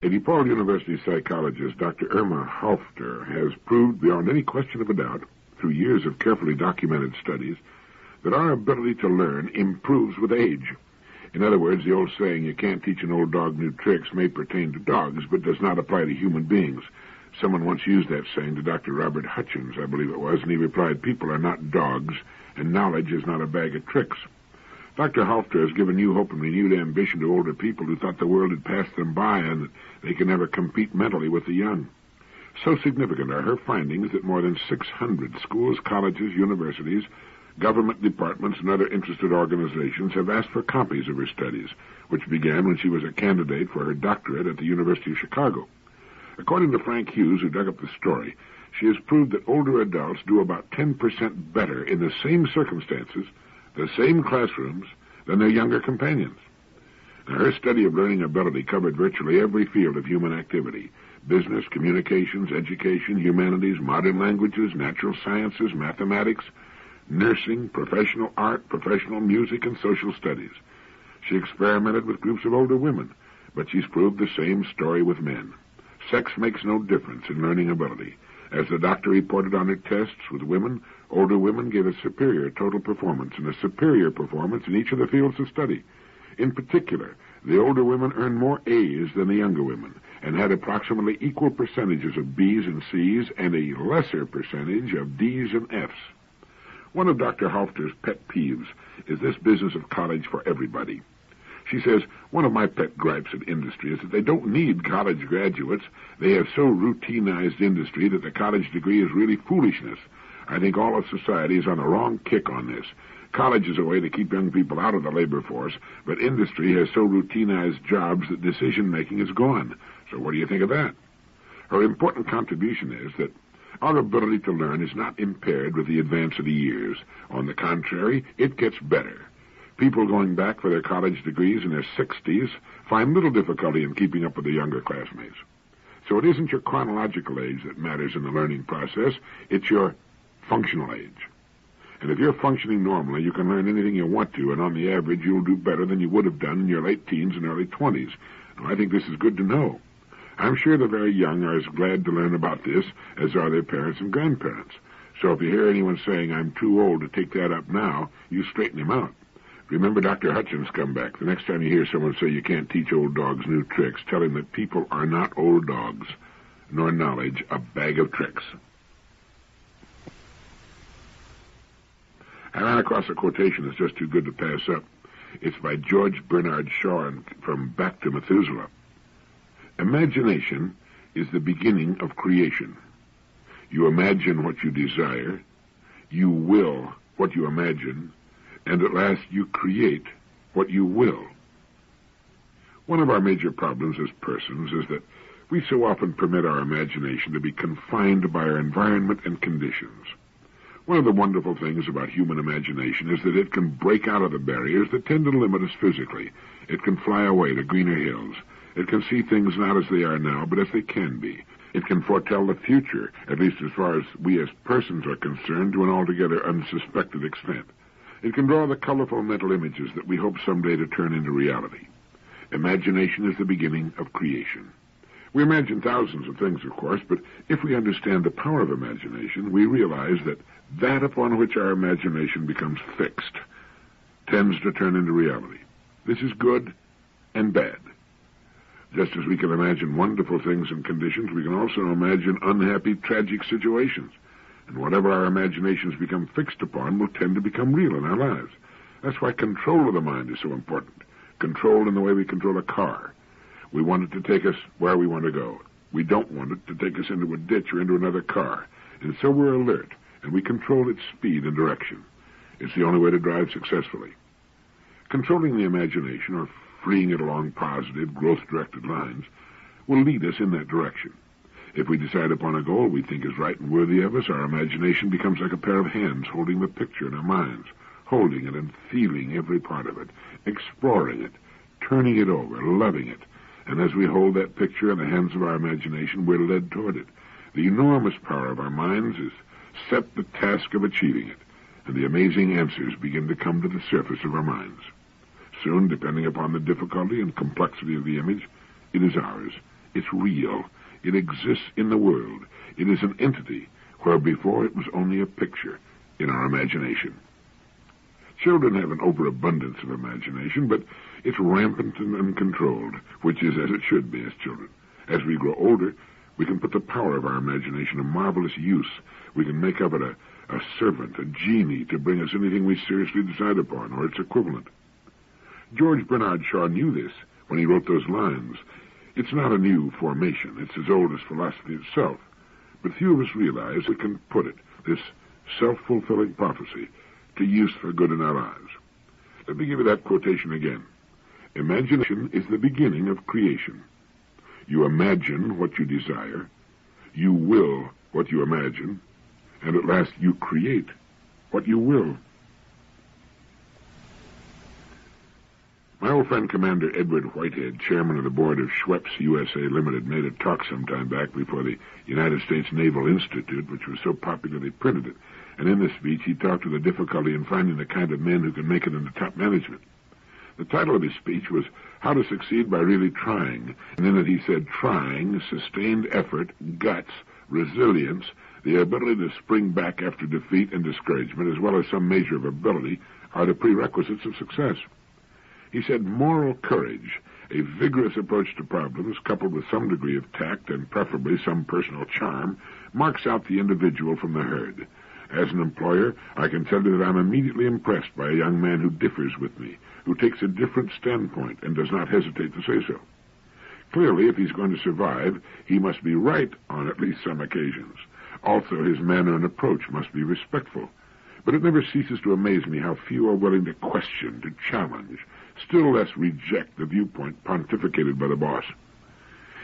A DePaul University psychologist, Dr. Irma Halfter, has proved beyond any question of a doubt, through years of carefully documented studies, that our ability to learn improves with age. In other words, the old saying, you can't teach an old dog new tricks, may pertain to dogs, but does not apply to human beings. Someone once used that saying to Dr. Robert Hutchins, I believe it was, and he replied, people are not dogs, and knowledge is not a bag of tricks. Dr. Halfter has given new hope and renewed ambition to older people who thought the world had passed them by and that they could never compete mentally with the young. So significant are her findings that more than 600 schools, colleges, universities, government departments, and other interested organizations have asked for copies of her studies, which began when she was a candidate for her doctorate at the University of Chicago. According to Frank Hughes, who dug up the story, she has proved that older adults do about 10% better in the same circumstances, the same classrooms, than their younger companions. Now, her study of learning ability covered virtually every field of human activity: business, communications, education, humanities, modern languages, natural sciences, mathematics, nursing, professional art, professional music, and social studies. She experimented with groups of older women, but she's proved the same story with men. Sex makes no difference in learning ability. As the doctor reported on her tests with women, older women gave a superior total performance and a superior performance in each of the fields of study. In particular, the older women earned more A's than the younger women and had approximately equal percentages of B's and C's and a lesser percentage of D's and F's. One of Dr. Halfter's pet peeves is this business of college for everybody. She says, one of my pet gripes at industry is that they don't need college graduates. They have so routinized industry that the college degree is really foolishness. I think all of society is on the wrong kick on this. College is a way to keep young people out of the labor force, but industry has so routinized jobs that decision-making is gone. So what do you think of that? Her important contribution is that our ability to learn is not impaired with the advance of the years. On the contrary, it gets better. People going back for their college degrees in their 60s find little difficulty in keeping up with their younger classmates. So it isn't your chronological age that matters in the learning process, it's your functional age. And if you're functioning normally, you can learn anything you want to, and on the average, you'll do better than you would have done in your late teens and early 20s. Now, I think this is good to know. I'm sure the very young are as glad to learn about this as are their parents and grandparents. So if you hear anyone saying, I'm too old to take that up now, you straighten him out. Remember Dr. Hutchins' comeback. The next time you hear someone say you can't teach old dogs new tricks, tell him that people are not old dogs, nor knowledge a bag of tricks. I ran across a quotation that's just too good to pass up. It's by George Bernard Shaw from Back to Methuselah. Imagination is the beginning of creation. You imagine what you desire, you will what you imagine, and at last you create what you will. One of our major problems as persons is that we so often permit our imagination to be confined by our environment and conditions. One of the wonderful things about human imagination is that it can break out of the barriers that tend to limit us physically. It can fly away to greener hills. It can see things not as they are now, but as they can be. It can foretell the future, at least as far as we as persons are concerned, to an altogether unsuspected extent. It can draw the colorful mental images that we hope someday to turn into reality. Imagination is the beginning of creation. We imagine thousands of things, of course, but if we understand the power of imagination, we realize that that upon which our imagination becomes fixed tends to turn into reality. This is good and bad. Just as we can imagine wonderful things and conditions, we can also imagine unhappy, tragic situations. And whatever our imaginations become fixed upon will tend to become real in our lives. That's why control of the mind is so important. Control in the way we control a car. We want it to take us where we want to go. We don't want it to take us into a ditch or into another car. And so we're alert, and we control its speed and direction. It's the only way to drive successfully. Controlling the imagination, or freeing it along positive, growth-directed lines, will lead us in that direction. If we decide upon a goal we think is right and worthy of us, our imagination becomes like a pair of hands holding the picture in our minds, holding it and feeling every part of it, exploring it, turning it over, loving it. And as we hold that picture in the hands of our imagination, we're led toward it. The enormous power of our minds is set the task of achieving it, and the amazing answers begin to come to the surface of our minds. Soon, depending upon the difficulty and complexity of the image, it is ours, It's real. It exists in the world. It is an entity where before it was only a picture in our imagination. Children have an overabundance of imagination, but it's rampant and uncontrolled, which is as it should be as children. As we grow older, we can put the power of our imagination to marvelous use. We can make of it a servant, a genie, to bring us anything we seriously decide upon, or its equivalent. George Bernard Shaw knew this when he wrote those lines. It's not a new formation. It's as old as philosophy itself. But few of us realize we can put it, this self-fulfilling prophecy, to use for good in our lives. Let me give you that quotation again. Imagination is the beginning of creation. You imagine what you desire, you will what you imagine, and at last you create what you will. My old friend Commander Edward Whitehead, chairman of the board of Schweppes USA Limited, made a talk some time back before the United States Naval Institute, which was so popular they printed it. And in this speech, he talked of the difficulty in finding the kind of men who can make it into top management. The title of his speech was How to Succeed by Really Trying. And in it he said, trying, sustained effort, guts, resilience, the ability to spring back after defeat and discouragement, as well as some measure of ability, are the prerequisites of success. He said moral courage, a vigorous approach to problems, coupled with some degree of tact and preferably some personal charm, marks out the individual from the herd. As an employer, I can tell you that I'm immediately impressed by a young man who differs with me, who takes a different standpoint and does not hesitate to say so. Clearly, if he's going to survive, he must be right on at least some occasions. Also, his manner and approach must be respectful. But it never ceases to amaze me how few are willing to question, to challenge, still less reject the viewpoint pontificated by the boss.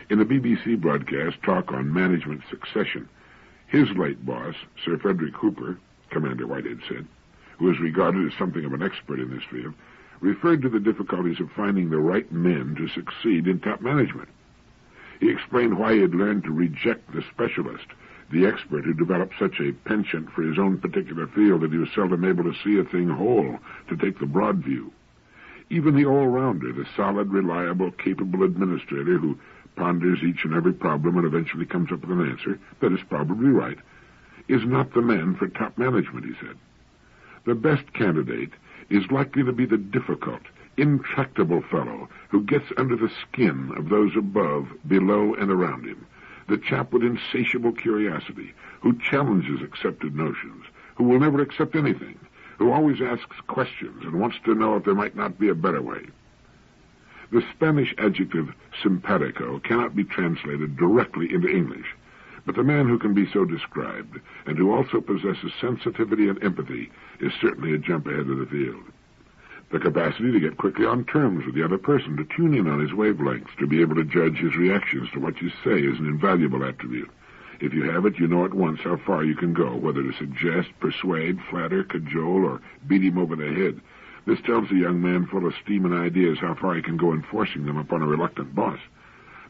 In the BBC broadcast Talk on Management Succession, his late boss, Sir Frederick Hooper, Commander Whitehead said, who is regarded as something of an expert in this field, referred to the difficulties of finding the right men to succeed in top management. He explained why he had learned to reject the specialist, the expert who developed such a penchant for his own particular field that he was seldom able to see a thing whole, to take the broad view. Even the all-rounder, the solid, reliable, capable administrator who ponders each and every problem and eventually comes up with an answer that is probably right, is not the man for top management, he said. The best candidate is likely to be the difficult, intractable fellow who gets under the skin of those above, below, and around him, the chap with insatiable curiosity, who challenges accepted notions, who will never accept anything, who always asks questions and wants to know if there might not be a better way. The Spanish adjective simpatico cannot be translated directly into English, but the man who can be so described, and who also possesses sensitivity and empathy, is certainly a jump ahead of the field. The capacity to get quickly on terms with the other person, to tune in on his wavelengths, to be able to judge his reactions to what you say is an invaluable attribute. If you have it, you know at once how far you can go, whether to suggest, persuade, flatter, cajole, or beat him over the head. This tells a young man full of steam and ideas how far he can go in forcing them upon a reluctant boss.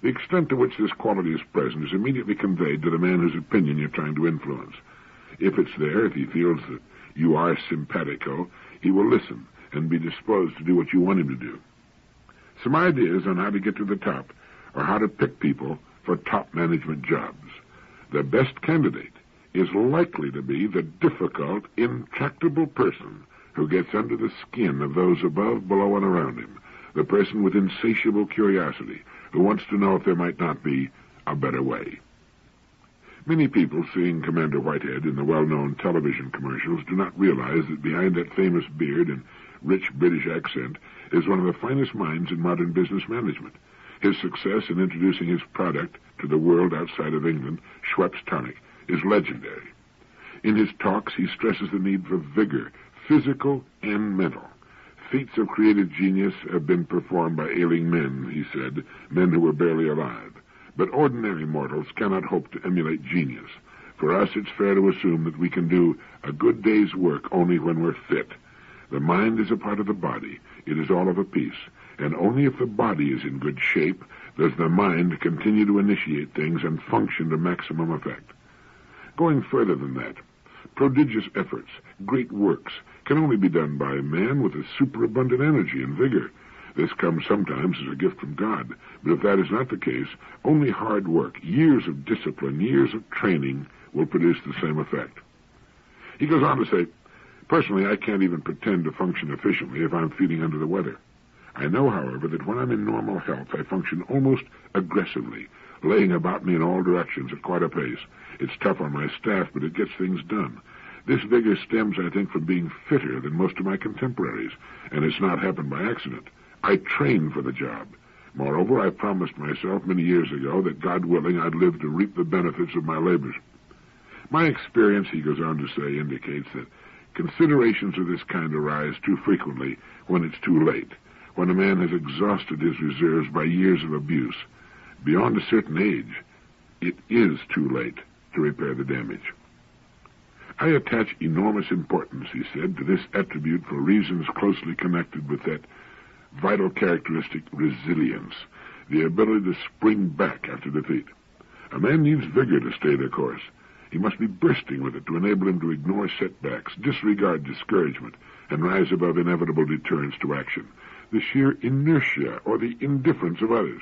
The extent to which this quality is present is immediately conveyed to the man whose opinion you're trying to influence. If it's there, if he feels that you are simpatico, he will listen and be disposed to do what you want him to do. Some ideas on how to get to the top, or how to pick people for top management jobs. The best candidate is likely to be the difficult, intractable person who gets under the skin of those above, below, and around him, the person with insatiable curiosity, who wants to know if there might not be a better way. Many people, seeing Commander Whitehead in the well-known television commercials, do not realize that behind that famous beard and rich British accent is one of the finest minds in modern business management. His success in introducing his product to the world outside of England, Schweppes Tonic, is legendary. In his talks, he stresses the need for vigor, physical and mental. Feats of creative genius have been performed by ailing men, he said, men who were barely alive. But ordinary mortals cannot hope to emulate genius. For us, it's fair to assume that we can do a good day's work only when we're fit. The mind is a part of the body. It is all of a piece. And only if the body is in good shape does the mind continue to initiate things and function to maximum effect. Going further than that, prodigious efforts, great works, can only be done by a man with a superabundant energy and vigor. This comes sometimes as a gift from God, but if that is not the case, only hard work, years of discipline, years of training will produce the same effect. He goes on to say, personally, I can't even pretend to function efficiently if I'm feeling under the weather. I know, however, that when I'm in normal health, I function almost aggressively, laying about me in all directions at quite a pace. It's tough on my staff, but it gets things done. This vigor stems, I think, from being fitter than most of my contemporaries, and it's not happened by accident. I train for the job. Moreover, I promised myself many years ago that, God willing, I'd live to reap the benefits of my labors. My experience, he goes on to say, indicates that considerations of this kind arise too frequently when it's too late, when a man has exhausted his reserves by years of abuse. Beyond a certain age, it is too late to repair the damage. I attach enormous importance, he said, to this attribute for reasons closely connected with that vital characteristic, resilience, the ability to spring back after defeat. A man needs vigor to stay the course. He must be bursting with it to enable him to ignore setbacks, disregard discouragement, and rise above inevitable deterrents to action, the sheer inertia or the indifference of others.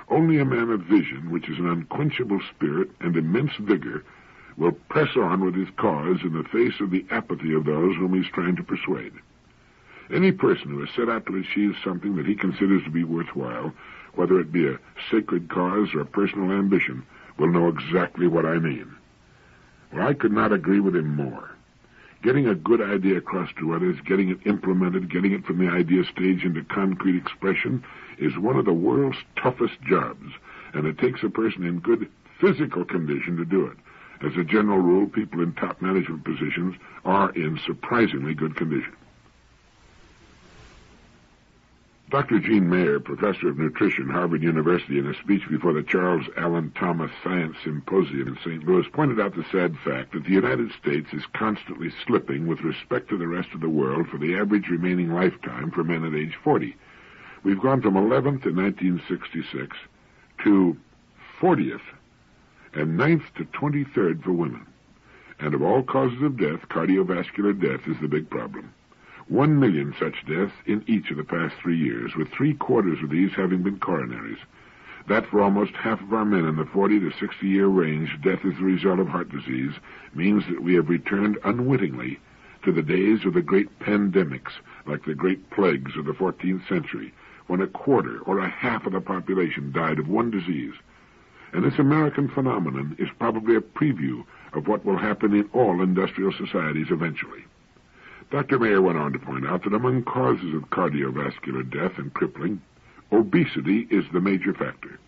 Only a man of vision, which is an unquenchable spirit and immense vigor, will press on with his cause in the face of the apathy of those whom he's trying to persuade. Any person who has set out to achieve something that he considers to be worthwhile, whether it be a sacred cause or a personal ambition, will know exactly what I mean. Well, I could not agree with him more. Getting a good idea across to others, getting it implemented, getting it from the idea stage into concrete expression is one of the world's toughest jobs, and it takes a person in good physical condition to do it. As a general rule, people in top management positions are in surprisingly good condition. Dr. Gene Mayer, professor of nutrition, Harvard University, in a speech before the Charles Allen Thomas Science Symposium in St. Louis, pointed out the sad fact that the United States is constantly slipping with respect to the rest of the world for the average remaining lifetime for men at age 40. We've gone from 11th in 1966 to 40th and 9th to 23rd for women. And of all causes of death, cardiovascular death is the big problem. 1 million such deaths in each of the past 3 years, with 3/4 of these having been coronaries. That for almost half of our men in the 40 to 60-year range, death as a result of heart disease, means that we have returned unwittingly to the days of the great pandemics, like the great plagues of the 14th century, when 1/4 or 1/2 of the population died of one disease. And this American phenomenon is probably a preview of what will happen in all industrial societies eventually. Dr. Mayer went on to point out that among causes of cardiovascular death and crippling, obesity is the major factor,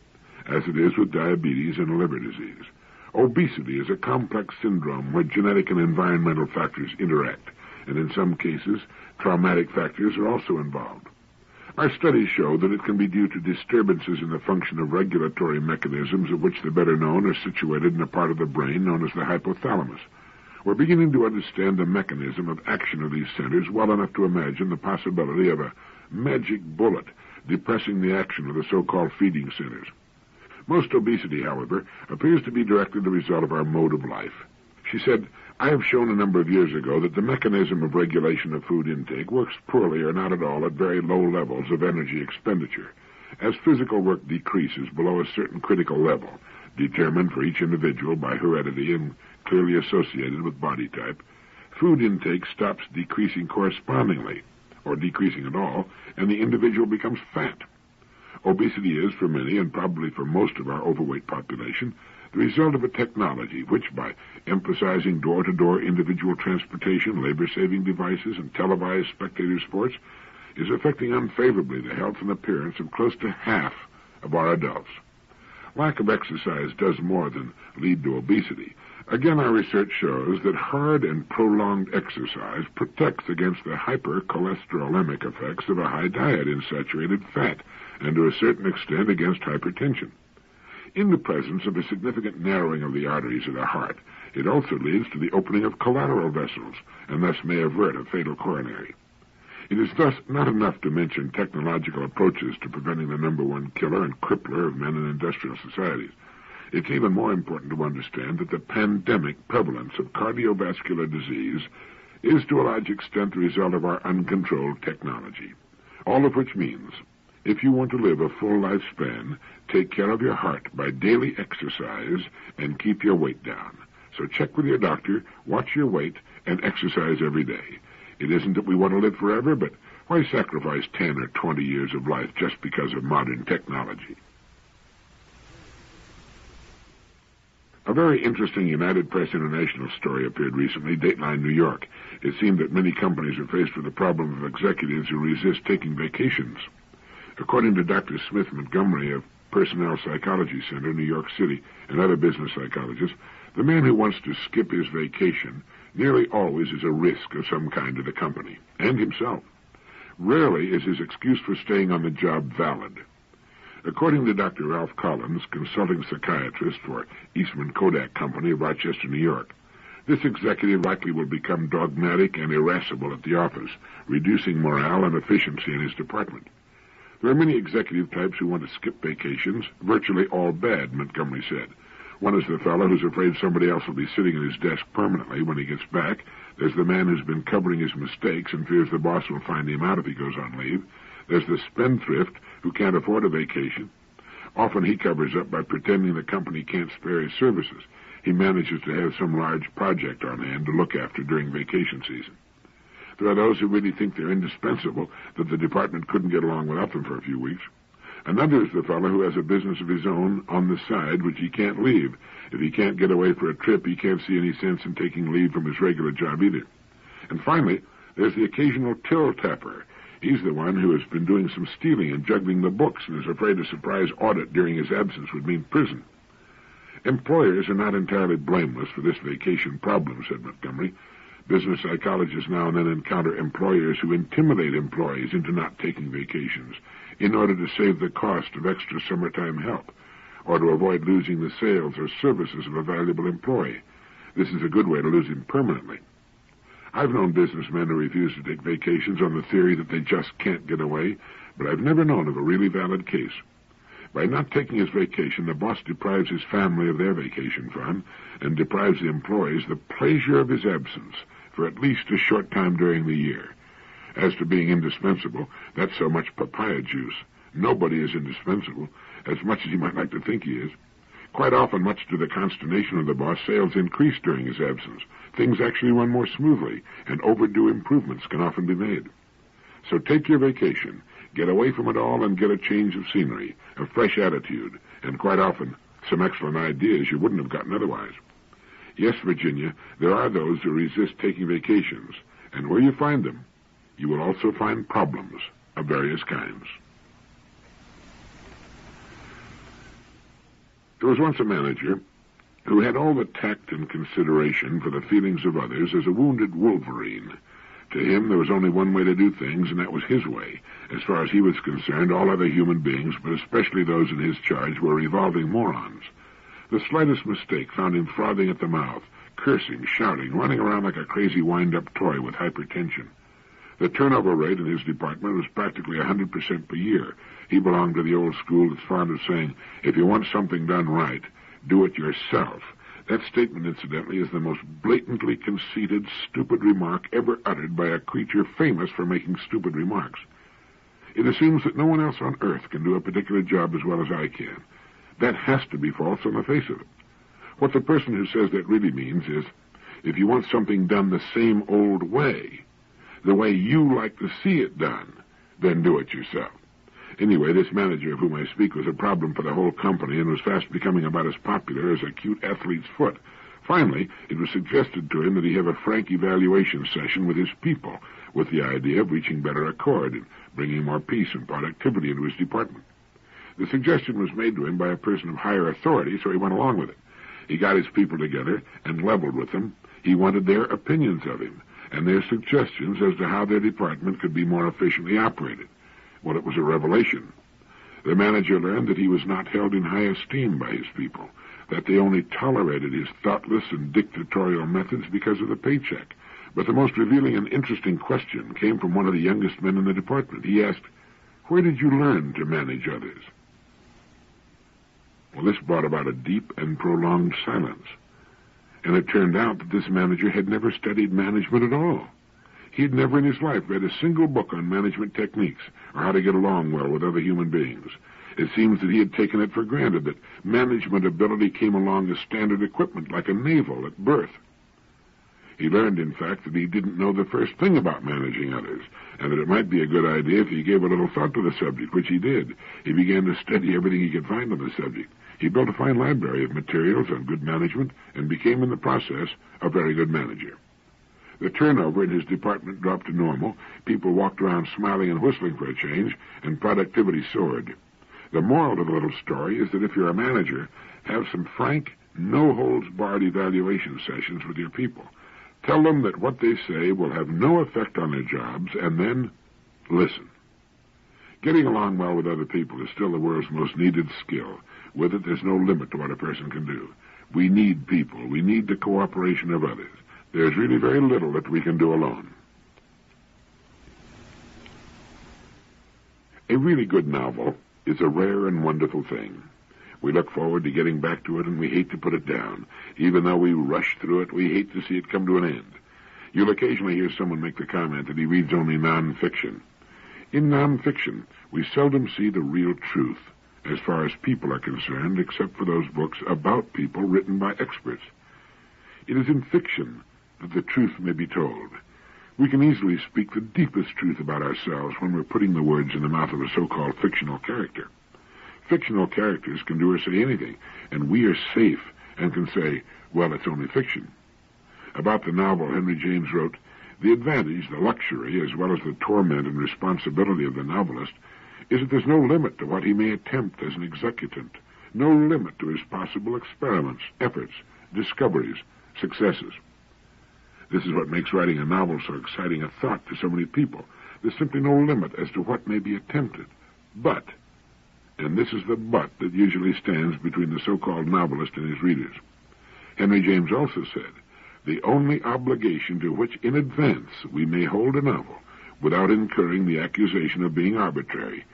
as it is with diabetes and liver disease. Obesity is a complex syndrome where genetic and environmental factors interact, and in some cases, traumatic factors are also involved. Our studies show that it can be due to disturbances in the function of regulatory mechanisms, of which the better known are situated in a part of the brain known as the hypothalamus. We're beginning to understand the mechanism of action of these centers well enough to imagine the possibility of a magic bullet depressing the action of the so-called feeding centers. Most obesity, however, appears to be directly the result of our mode of life. She said, I have shown a number of years ago that the mechanism of regulation of food intake works poorly or not at all at very low levels of energy expenditure. As physical work decreases below a certain critical level, determined for each individual by heredity and clearly associated with body type, food intake stops decreasing correspondingly, or decreasing at all, and the individual becomes fat. Obesity is, for many, and probably for most of our overweight population, the result of a technology which, by emphasizing door-to-door individual transportation, labor-saving devices, and televised spectator sports, is affecting unfavorably the health and appearance of close to half of our adults. Lack of exercise does more than lead to obesity. Again, our research shows that hard and prolonged exercise protects against the hypercholesterolemic effects of a high diet in saturated fat, and to a certain extent against hypertension. In the presence of a significant narrowing of the arteries of the heart, it also leads to the opening of collateral vessels, and thus may avert a fatal coronary. It is thus not enough to mention technological approaches to preventing the number one killer and crippler of men in industrial societies. It's even more important to understand that the pandemic prevalence of cardiovascular disease is to a large extent the result of our uncontrolled technology. All of which means, if you want to live a full lifespan, take care of your heart by daily exercise and keep your weight down. So check with your doctor, watch your weight, and exercise every day. It isn't that we want to live forever, but why sacrifice 10 or 20 years of life just because of modern technology? A very interesting United Press International story appeared recently, Dateline New York. It seemed that many companies are faced with the problem of executives who resist taking vacations. According to Dr. Smith Montgomery of Personnel Psychology Center, New York City, and other business psychologists, the man who wants to skip his vacation nearly always is a risk of some kind to the company, and himself. Rarely is his excuse for staying on the job valid. According to Dr. Ralph Collins, consulting psychiatrist for Eastman Kodak Company of Rochester, New York, this executive likely will become dogmatic and irascible at the office, reducing morale and efficiency in his department. There are many executive types who want to skip vacations, virtually all bad, Montgomery said. One is the fellow who's afraid somebody else will be sitting at his desk permanently when he gets back. There's the man who's been covering his mistakes and fears the boss will find him out if he goes on leave. There's the spendthrift who can't afford a vacation. Often he covers up by pretending the company can't spare his services. He manages to have some large project on hand to look after during vacation season. There are those who really think they're indispensable, that the department couldn't get along without them for a few weeks. Another is the fellow who has a business of his own on the side which he can't leave. If he can't get away for a trip, he can't see any sense in taking leave from his regular job either. And finally, there's the occasional till-tapper. He's the one who has been doing some stealing and juggling the books and is afraid a surprise audit during his absence would mean prison. Employers are not entirely blameless for this vacation problem, said Montgomery. Business psychologists now and then encounter employers who intimidate employees into not taking vacations in order to save the cost of extra summertime help or to avoid losing the sales or services of a valuable employee. This is a good way to lose him permanently. I've known businessmen who refuse to take vacations on the theory that they just can't get away, but I've never known of a really valid case. By not taking his vacation, the boss deprives his family of their vacation fund and deprives the employees the pleasure of his absence for at least a short time during the year. As to being indispensable, that's so much papaya juice. Nobody is indispensable, as much as he might like to think he is. Quite often, much to the consternation of the boss, sales increase during his absence. Things actually run more smoothly, and overdue improvements can often be made. So take your vacation, get away from it all, and get a change of scenery, a fresh attitude, and quite often some excellent ideas you wouldn't have gotten otherwise. Yes, Virginia, there are those who resist taking vacations, and where you find them, you will also find problems of various kinds. There was once a manager who had all the tact and consideration for the feelings of others as a wounded wolverine. To him, there was only one way to do things, and that was his way. As far as he was concerned, all other human beings, but especially those in his charge, were revolving morons. The slightest mistake found him frothing at the mouth, cursing, shouting, running around like a crazy wind-up toy with hypertension. The turnover rate in his department was practically 100% per year. He belonged to the old school that's fond of saying, if you want something done right, do it yourself. That statement, incidentally, is the most blatantly conceited, stupid remark ever uttered by a creature famous for making stupid remarks. It assumes that no one else on earth can do a particular job as well as I can. That has to be false on the face of it. What the person who says that really means is, if you want something done the same old way, the way you like to see it done, then do it yourself. Anyway, this manager of whom I speak was a problem for the whole company and was fast becoming about as popular as a cute athlete's foot. Finally, it was suggested to him that he have a frank evaluation session with his people, with the idea of reaching better accord and bringing more peace and productivity into his department. The suggestion was made to him by a person of higher authority, so he went along with it. He got his people together and leveled with them. He wanted their opinions of him and their suggestions as to how their department could be more efficiently operated. Well, it was a revelation. The manager learned that he was not held in high esteem by his people, that they only tolerated his thoughtless and dictatorial methods because of the paycheck. But the most revealing and interesting question came from one of the youngest men in the department. He asked, "Where did you learn to manage others?" Well, this brought about a deep and prolonged silence. And it turned out that this manager had never studied management at all. He had never in his life read a single book on management techniques or how to get along well with other human beings. It seems that he had taken it for granted that management ability came along as standard equipment, like a navel at birth. He learned, in fact, that he didn't know the first thing about managing others, and that it might be a good idea if he gave a little thought to the subject, which he did. He began to study everything he could find on the subject. He built a fine library of materials on good management and became, in the process, a very good manager. The turnover in his department dropped to normal, people walked around smiling and whistling for a change, and productivity soared. The moral of the little story is that if you're a manager, have some frank, no-holds-barred evaluation sessions with your people. Tell them that what they say will have no effect on their jobs, and then listen. Getting along well with other people is still the world's most needed skill. With it, there's no limit to what a person can do. We need people. We need the cooperation of others. There's really very little that we can do alone. A really good novel is a rare and wonderful thing. We look forward to getting back to it, and we hate to put it down. Even though we rush through it, we hate to see it come to an end. You'll occasionally hear someone make the comment that he reads only nonfiction. In nonfiction, we seldom see the real truth, as far as people are concerned, except for those books about people written by experts. It is in fiction that the truth may be told. We can easily speak the deepest truth about ourselves when we're putting the words in the mouth of a so-called fictional character. Fictional characters can do or say anything, and we are safe and can say, well, it's only fiction. About the novel, Henry James wrote, the advantage, the luxury, as well as the torment and responsibility of the novelist is that there's no limit to what he may attempt as an executant, no limit to his possible experiments, efforts, discoveries, successes. This is what makes writing a novel so exciting a thought to so many people. There's simply no limit as to what may be attempted. But, and this is the but that usually stands between the so-called novelist and his readers. Henry James also said, the only obligation to which in advance we may hold a novel without incurring the accusation of being arbitrary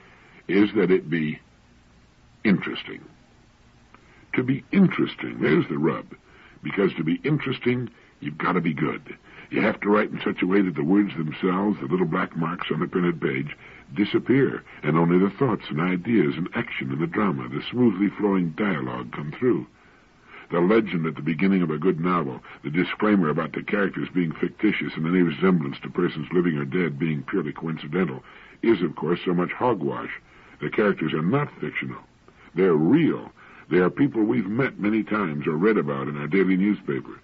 is that it be interesting. To be interesting, there's the rub, because to be interesting, you've got to be good. You have to write in such a way that the words themselves, the little black marks on the printed page, disappear, and only the thoughts and ideas and action in the drama, the smoothly flowing dialogue come through. The legend at the beginning of a good novel, the disclaimer about the characters being fictitious and any resemblance to persons living or dead being purely coincidental, is, of course, so much hogwash. The characters are not fictional. They're real. They are people we've met many times or read about in our daily newspaper.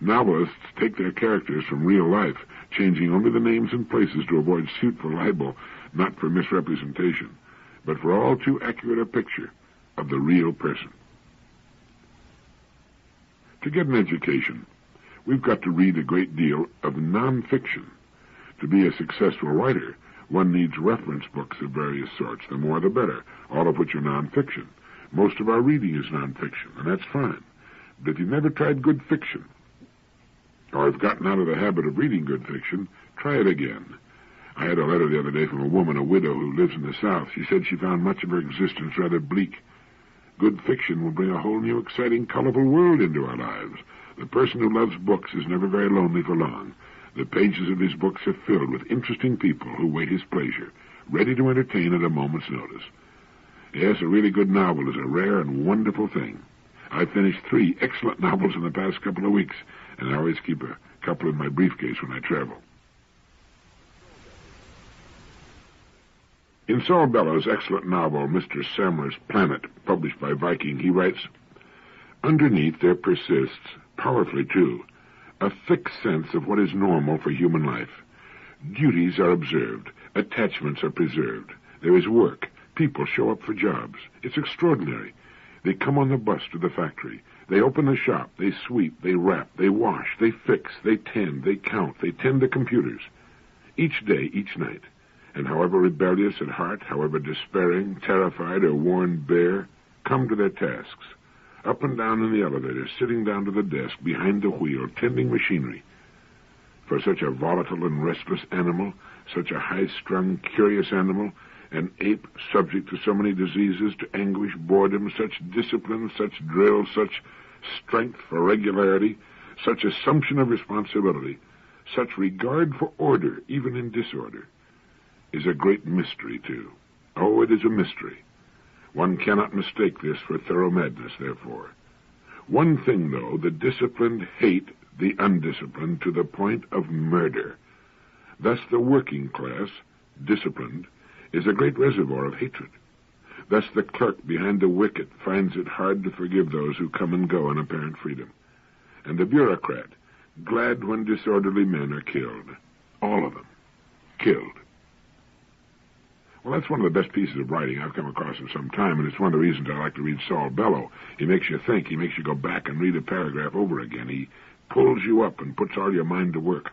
Novelists take their characters from real life, changing only the names and places to avoid suit for libel, not for misrepresentation, but for all too accurate a picture of the real person. To get an education, we've got to read a great deal of nonfiction. To be a successful writer, one needs reference books of various sorts, the more the better, all of which are nonfiction. Most of our reading is nonfiction, and that's fine. But if you've never tried good fiction, or have gotten out of the habit of reading good fiction, try it again. I had a letter the other day from a woman, a widow who lives in the South. She said she found much of her existence rather bleak. Good fiction will bring a whole new, exciting, colorful world into our lives. The person who loves books is never very lonely for long. The pages of his books are filled with interesting people who wait his pleasure, ready to entertain at a moment's notice. Yes, a really good novel is a rare and wonderful thing. I've finished 3 excellent novels in the past couple of weeks, and I always keep a couple in my briefcase when I travel. In Saul Bellows' excellent novel, Mr. Samler's Planet, published by Viking, he writes, underneath there persists, powerfully too, a fixed sense of what is normal for human life. Duties are observed, attachments are preserved. There is work. People show up for jobs. It's extraordinary. They come on the bus to the factory. They open the shop. They sweep. They wrap. They wash. They fix. They tend. They count. They tend the computers. Each day, each night. And however rebellious at heart, however despairing, terrified, or worn bare, come to their tasks. Up and down in the elevator, sitting down to the desk, behind the wheel, tending machinery. For such a volatile and restless animal, such a high-strung, curious animal, an ape subject to so many diseases, to anguish, boredom, such discipline, such drill, such strength for regularity, such assumption of responsibility, Such regard for order, even in disorder, is a great mystery, too. Oh, it is a mystery. One cannot mistake this for thorough madness, therefore. One thing, though, the disciplined hate the undisciplined to the point of murder. Thus the working class, disciplined, is a great reservoir of hatred. Thus the clerk behind the wicket finds it hard to forgive those who come and go in apparent freedom. And the bureaucrat, glad when disorderly men are killed. All of them. Killed. Well, that's one of the best pieces of writing I've come across in some time, and it's one of the reasons I like to read Saul Bellows. He makes you think. He makes you go back and read a paragraph over again. He pulls you up and puts all your mind to work.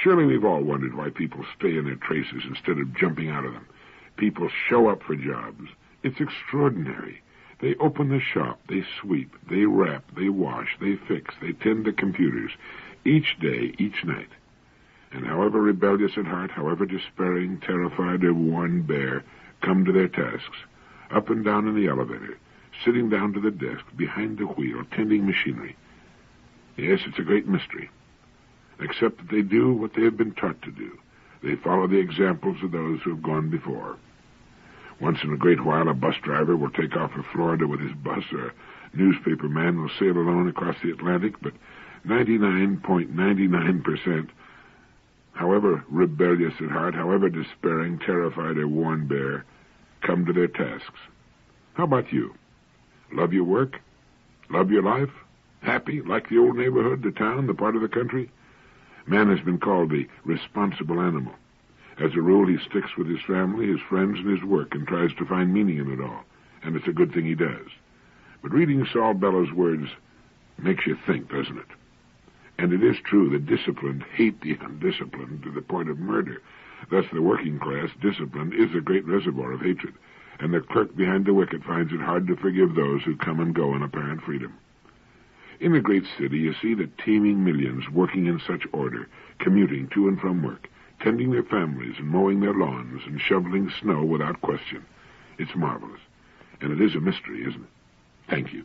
Surely we've all wondered why people stay in their traces instead of jumping out of them. People show up for jobs. It's extraordinary. They open the shop, they sweep, they wrap, they wash, they fix, they tend to computers, each day, each night. And however rebellious at heart, however despairing, terrified, or worn bare, come to their tasks, up and down in the elevator, sitting down to the desk, behind the wheel, tending machinery. Yes, it's a great mystery. Except that they do what they have been taught to do. They follow the examples of those who have gone before. Once in a great while, a bus driver will take off for Florida with his bus, or a newspaper man will sail alone across the Atlantic, but 99.99%, however rebellious at heart, however despairing, terrified, or worn bare, come to their tasks. How about you? Love your work? Love your life? Happy, like the old neighborhood, the town, the part of the country? Man has been called the responsible animal. As a rule, he sticks with his family, his friends, and his work, and tries to find meaning in it all. And it's a good thing he does. But reading Saul Bellows' words makes you think, doesn't it? And it is true, the disciplined hate the undisciplined to the point of murder. Thus the working class, disciplined, is a great reservoir of hatred. And the clerk behind the wicket finds it hard to forgive those who come and go in apparent freedom. In a great city, you see the teeming millions working in such order, commuting to and from work, tending their families and mowing their lawns and shoveling snow without question. It's marvelous. And it is a mystery, isn't it? Thank you.